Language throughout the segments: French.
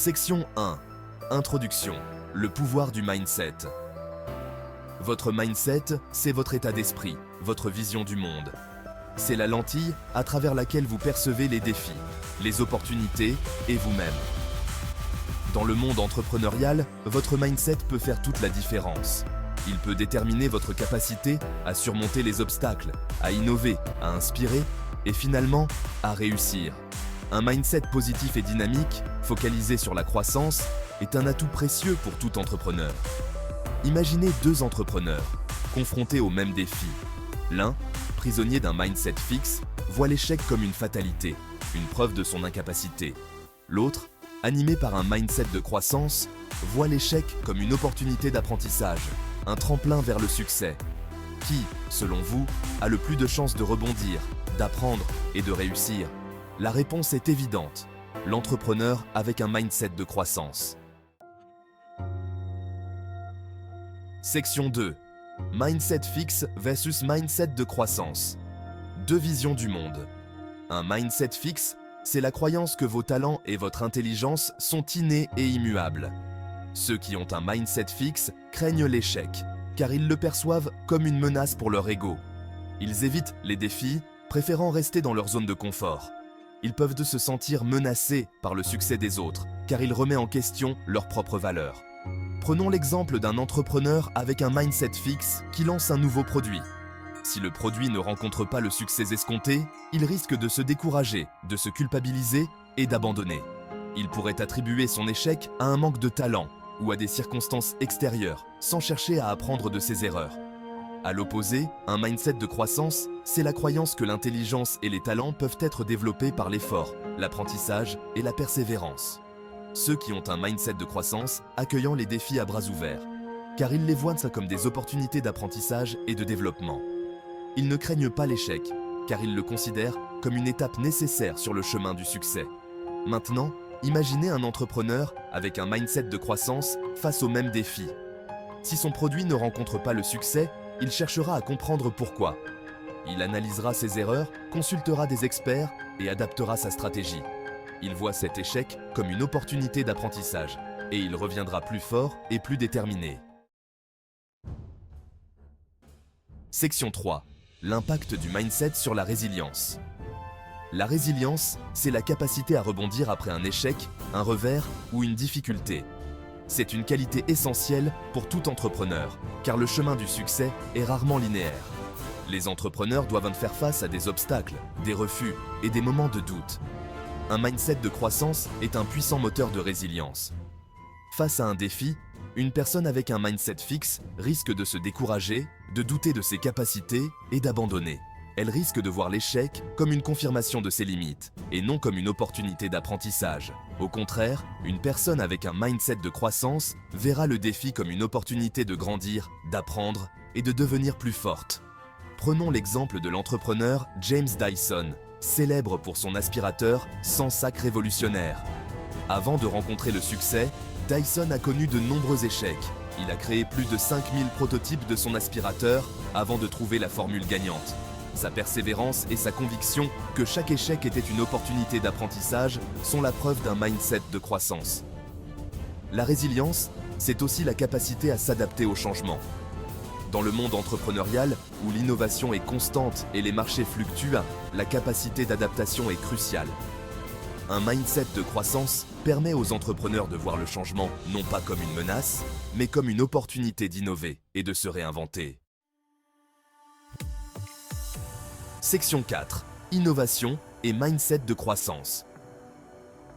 Section 1. Introduction. Le pouvoir du mindset. Votre mindset, c'est votre état d'esprit, votre vision du monde. C'est la lentille à travers laquelle vous percevez les défis, les opportunités et vous-même. Dans le monde entrepreneurial, votre mindset peut faire toute la différence. Il peut déterminer votre capacité à surmonter les obstacles, à innover, à inspirer et finalement à réussir. Un mindset positif et dynamique, focalisé sur la croissance, est un atout précieux pour tout entrepreneur. Imaginez deux entrepreneurs, confrontés au même défi. L'un, prisonnier d'un mindset fixe, voit l'échec comme une fatalité, une preuve de son incapacité. L'autre, animé par un mindset de croissance, voit l'échec comme une opportunité d'apprentissage, un tremplin vers le succès. Qui, selon vous, a le plus de chances de rebondir, d'apprendre et de réussir? La réponse est évidente, l'entrepreneur avec un mindset de croissance. Section 2. Mindset fixe versus mindset de croissance. Deux visions du monde. Un mindset fixe, c'est la croyance que vos talents et votre intelligence sont innés et immuables. Ceux qui ont un mindset fixe craignent l'échec, car ils le perçoivent comme une menace pour leur ego. Ils évitent les défis, préférant rester dans leur zone de confort. Ils peuvent se sentir menacés par le succès des autres, car il remet en question leur propre valeur. Prenons l'exemple d'un entrepreneur avec un mindset fixe qui lance un nouveau produit. Si le produit ne rencontre pas le succès escompté, il risque de se décourager, de se culpabiliser et d'abandonner. Il pourrait attribuer son échec à un manque de talent ou à des circonstances extérieures, sans chercher à apprendre de ses erreurs. À l'opposé, un mindset de croissance, c'est la croyance que l'intelligence et les talents peuvent être développés par l'effort, l'apprentissage et la persévérance. Ceux qui ont un mindset de croissance accueillant les défis à bras ouverts, car ils les voient comme des opportunités d'apprentissage et de développement. Ils ne craignent pas l'échec, car ils le considèrent comme une étape nécessaire sur le chemin du succès. Maintenant, imaginez un entrepreneur avec un mindset de croissance face aux mêmes défis. Si son produit ne rencontre pas le succès, il cherchera à comprendre pourquoi. Il analysera ses erreurs, consultera des experts et adaptera sa stratégie. Il voit cet échec comme une opportunité d'apprentissage et il reviendra plus fort et plus déterminé. Section 3. L'impact du mindset sur la résilience. La résilience, c'est la capacité à rebondir après un échec, un revers ou une difficulté. C'est une qualité essentielle pour tout entrepreneur, car le chemin du succès est rarement linéaire. Les entrepreneurs doivent faire face à des obstacles, des refus et des moments de doute. Un mindset de croissance est un puissant moteur de résilience. Face à un défi, une personne avec un mindset fixe risque de se décourager, de douter de ses capacités et d'abandonner. Elle risque de voir l'échec comme une confirmation de ses limites et non comme une opportunité d'apprentissage. Au contraire, une personne avec un mindset de croissance verra le défi comme une opportunité de grandir, d'apprendre et de devenir plus forte. Prenons l'exemple de l'entrepreneur James Dyson, célèbre pour son aspirateur sans sac révolutionnaire. Avant de rencontrer le succès, Dyson a connu de nombreux échecs. Il a créé plus de 5000 prototypes de son aspirateur avant de trouver la formule gagnante. Sa persévérance et sa conviction que chaque échec était une opportunité d'apprentissage sont la preuve d'un mindset de croissance. La résilience, c'est aussi la capacité à s'adapter au changement. Dans le monde entrepreneurial, où l'innovation est constante et les marchés fluctuent, la capacité d'adaptation est cruciale. Un mindset de croissance permet aux entrepreneurs de voir le changement non pas comme une menace, mais comme une opportunité d'innover et de se réinventer. Section 4. Innovation et mindset de croissance.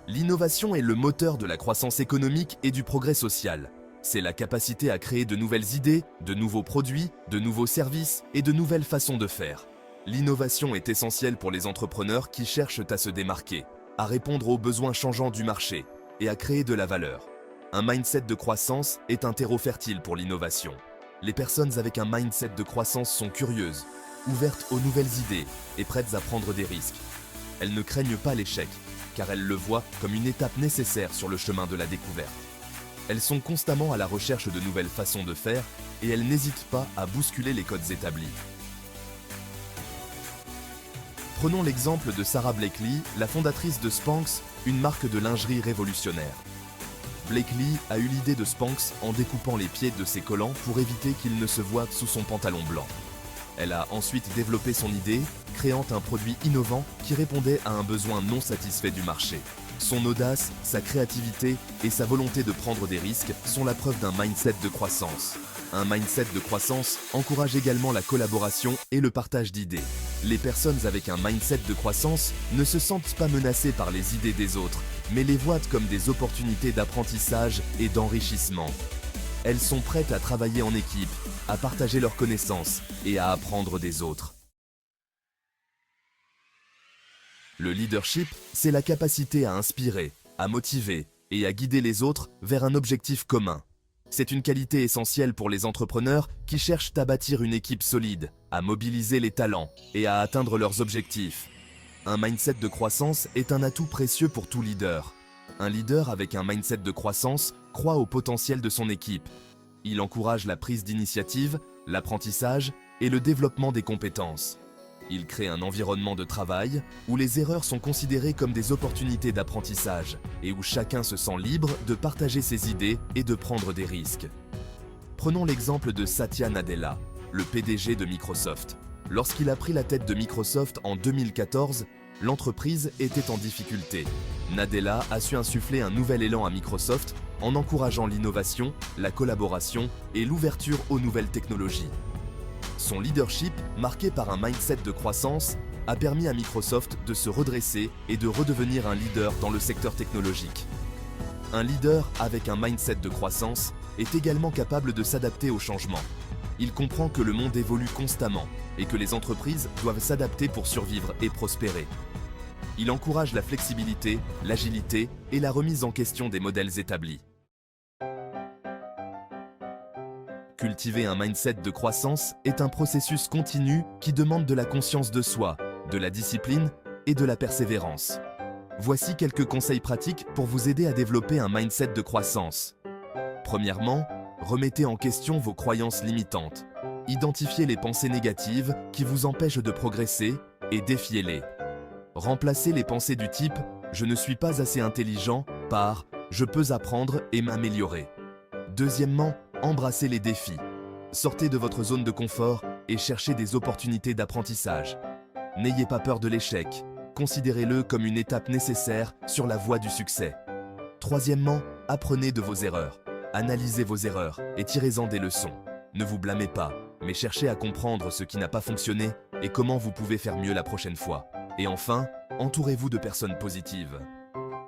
L'innovation est le moteur de la croissance économique et du progrès social. C'est la capacité à créer de nouvelles idées, de nouveaux produits, de nouveaux services et de nouvelles façons de faire. L'innovation est essentielle pour les entrepreneurs qui cherchent à se démarquer, à répondre aux besoins changeants du marché et à créer de la valeur. Un mindset de croissance est un terreau fertile pour l'innovation. Les personnes avec un mindset de croissance sont curieuses, ouvertes aux nouvelles idées et prêtes à prendre des risques. Elles ne craignent pas l'échec, car elles le voient comme une étape nécessaire sur le chemin de la découverte. Elles sont constamment à la recherche de nouvelles façons de faire et elles n'hésitent pas à bousculer les codes établis. Prenons l'exemple de Sara Blakely, la fondatrice de Spanx, une marque de lingerie révolutionnaire. Blake Lee a eu l'idée de Spanx en découpant les pieds de ses collants pour éviter qu'il ne se voie sous son pantalon blanc. Elle a ensuite développé son idée, créant un produit innovant qui répondait à un besoin non satisfait du marché. Son audace, sa créativité et sa volonté de prendre des risques sont la preuve d'un mindset de croissance. Un mindset de croissance encourage également la collaboration et le partage d'idées. Les personnes avec un mindset de croissance ne se sentent pas menacées par les idées des autres, mais les voient comme des opportunités d'apprentissage et d'enrichissement. Elles sont prêtes à travailler en équipe, à partager leurs connaissances et à apprendre des autres. Le leadership, c'est la capacité à inspirer, à motiver et à guider les autres vers un objectif commun. C'est une qualité essentielle pour les entrepreneurs qui cherchent à bâtir une équipe solide, à mobiliser les talents et à atteindre leurs objectifs. Un mindset de croissance est un atout précieux pour tout leader. Un leader avec un mindset de croissance croit au potentiel de son équipe. Il encourage la prise d'initiative, l'apprentissage et le développement des compétences. Il crée un environnement de travail où les erreurs sont considérées comme des opportunités d'apprentissage et où chacun se sent libre de partager ses idées et de prendre des risques. Prenons l'exemple de Satya Nadella, le PDG de Microsoft. Lorsqu'il a pris la tête de Microsoft en 2014, l'entreprise était en difficulté. Nadella a su insuffler un nouvel élan à Microsoft en encourageant l'innovation, la collaboration et l'ouverture aux nouvelles technologies. Son leadership, marqué par un mindset de croissance, a permis à Microsoft de se redresser et de redevenir un leader dans le secteur technologique. Un leader avec un mindset de croissance est également capable de s'adapter aux changements. Il comprend que le monde évolue constamment et que les entreprises doivent s'adapter pour survivre et prospérer. Il encourage la flexibilité, l'agilité et la remise en question des modèles établis. Cultiver un mindset de croissance est un processus continu qui demande de la conscience de soi, de la discipline et de la persévérance. Voici quelques conseils pratiques pour vous aider à développer un mindset de croissance. Premièrement, remettez en question vos croyances limitantes. Identifiez les pensées négatives qui vous empêchent de progresser et défiez-les. Remplacez les pensées du type « je ne suis pas assez intelligent » par « je peux apprendre et m'améliorer ». Deuxièmement, embrassez les défis. Sortez de votre zone de confort et cherchez des opportunités d'apprentissage. N'ayez pas peur de l'échec. Considérez-le comme une étape nécessaire sur la voie du succès. Troisièmement, apprenez de vos erreurs. Analysez vos erreurs et tirez-en des leçons. Ne vous blâmez pas, mais cherchez à comprendre ce qui n'a pas fonctionné et comment vous pouvez faire mieux la prochaine fois. Et enfin, entourez-vous de personnes positives.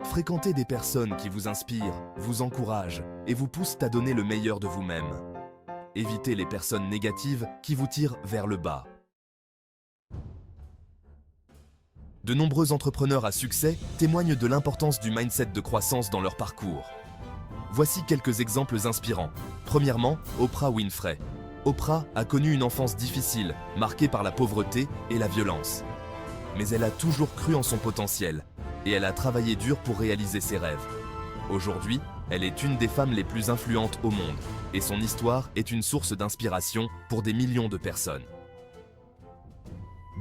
Fréquentez des personnes qui vous inspirent, vous encouragent et vous poussent à donner le meilleur de vous-même. Évitez les personnes négatives qui vous tirent vers le bas. De nombreux entrepreneurs à succès témoignent de l'importance du mindset de croissance dans leur parcours. Voici quelques exemples inspirants. Premièrement, Oprah Winfrey. Oprah a connu une enfance difficile, marquée par la pauvreté et la violence. Mais elle a toujours cru en son potentiel et elle a travaillé dur pour réaliser ses rêves. Aujourd'hui, elle est une des femmes les plus influentes au monde et son histoire est une source d'inspiration pour des millions de personnes.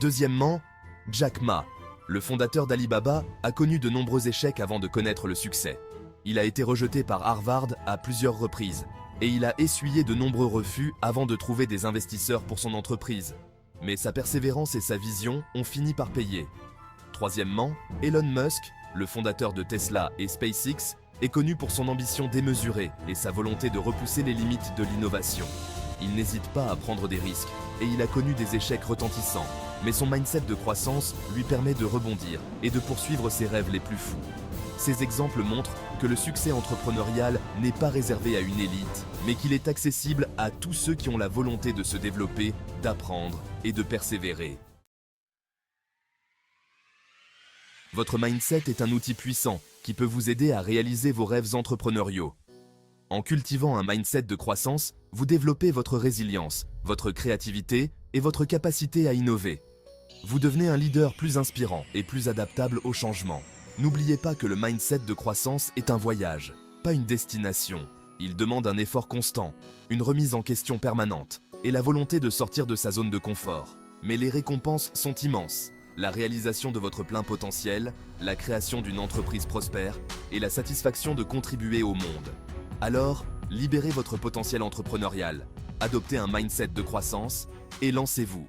Deuxièmement, Jack Ma. Le fondateur d'Alibaba a connu de nombreux échecs avant de connaître le succès. Il a été rejeté par Harvard à plusieurs reprises et il a essuyé de nombreux refus avant de trouver des investisseurs pour son entreprise. Mais sa persévérance et sa vision ont fini par payer. Troisièmement, Elon Musk, le fondateur de Tesla et SpaceX, est connu pour son ambition démesurée et sa volonté de repousser les limites de l'innovation. Il n'hésite pas à prendre des risques et il a connu des échecs retentissants. Mais son mindset de croissance lui permet de rebondir et de poursuivre ses rêves les plus fous. Ces exemples montrent que le succès entrepreneurial n'est pas réservé à une élite, mais qu'il est accessible à tous ceux qui ont la volonté de se développer, d'apprendre et de persévérer. Votre mindset est un outil puissant qui peut vous aider à réaliser vos rêves entrepreneuriaux. En cultivant un mindset de croissance, vous développez votre résilience, votre créativité et votre capacité à innover. Vous devenez un leader plus inspirant et plus adaptable au changement. N'oubliez pas que le mindset de croissance est un voyage, pas une destination. Il demande un effort constant, une remise en question permanente et la volonté de sortir de sa zone de confort. Mais les récompenses sont immenses. La réalisation de votre plein potentiel, la création d'une entreprise prospère et la satisfaction de contribuer au monde. Alors, libérez votre potentiel entrepreneurial, adoptez un mindset de croissance et lancez-vous.